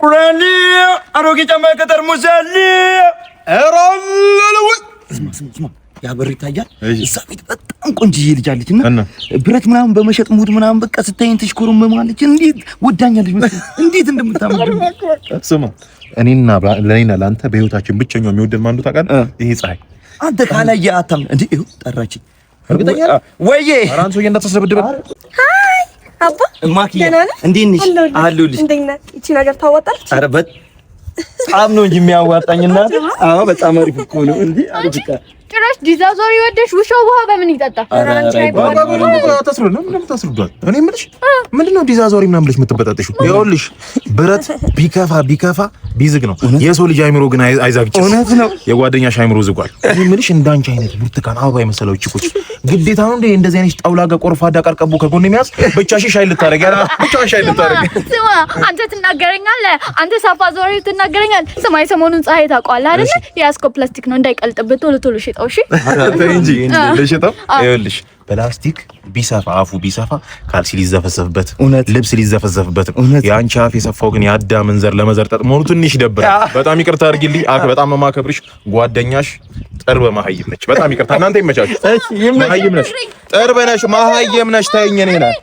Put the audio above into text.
ቁራኒ አሮጌ ጫማ ከጠርሙስ ያለ ስማ ያ በር ይታያል። እዛ ቤት በጣም ቆንጅዬ ልጅ አለችና ብረት ምናምን በመሸጥ ሙድ ምናምን በቃ ስታይን ትሽኮረመማለች። እንዴት ወዳኛለች እንዴት እንደምታምር ስማ እኔና ለአንተ በህይወታችን ብቸኛው የሚወደድ ማንዱ ታውቃለህ? ይሄ ፀሐይ አንተ ካላየ አታም እንዴ ይኸው ጠራችኝ። እርግጠኛ ወይዬ አራንሶ እንዳተሰበደበ ሃይ አባ ማኪያ እንዴት ነሽ? አሉልሽ እንዴት ነህ? እቺ ነገር ታዋጣለች? ኧረ በጣም ነው እንጂ የሚያዋጣኝና አዎ በጣም አሪፍ እኮ ነው እንዴ አሪፍ ጭራሽ ዲዛዞሪ ወደሽ ውሻው ውሃ በምን ይጠጣ? እኔ የምልሽ ምንድነው ዲዛዞሪ ምናምን ብለሽ የምትበጣጥሽው? ይኸውልሽ ብረት ቢከፋ ቢዝግ ነው። የሰው ልጅ አይምሮ ግን አይዛግጭ። እውነት ነው። የጓደኛሽ አይምሮ ዝጓል። እኔ የምልሽ እንዳንቺ አይነት ብርቱካን አበባ የመሰለው ቺኮች ግዴታ ነው እንዴ እንደዚህ አይነት ጣውላጋ ቆርፋዳ ቀርቀቡ ከጎን የሚያዝ ብቻሽ ሻይ ልታረጊ ያላ ብቻሽ ሻይ ልታረጊ። ስማ አንተ ትናገረኛለህ፣ አንተ ሳፋ ዞሪ ትናገረኛለህ። ስማ የሰሞኑን ፀሐይ ታውቀዋለህ አይደል? የያዝከው ፕላስቲክ ነው እንዳይቀልጥብህ ቶሎ ሽጠው። እሺ እንጂ ለሽጠው ይኸውልሽ ፕላስቲክ ቢሰፋ አፉ ቢሰፋ ካልሲ ሊዘፈዘፍበት ልብስ ሊዘፈዘፍበት የአንቺ አፍ የሰፋው ግን የአዳምን ዘር ለመዘርጠጥ መሆኑ ትንሽ ይደብራል። በጣም ይቅርታ አድርጊልኝ። በጣም ማከብርሽ ጓደኛሽ ጥርበ መሀይም ነች። በጣም ይቅርታ። እናንተ ይመቻችሁ። መሀይም ነሽ፣ ጥርበ ነሽ፣ መሀይም ነሽ። ታይኝ እኔ ነኝ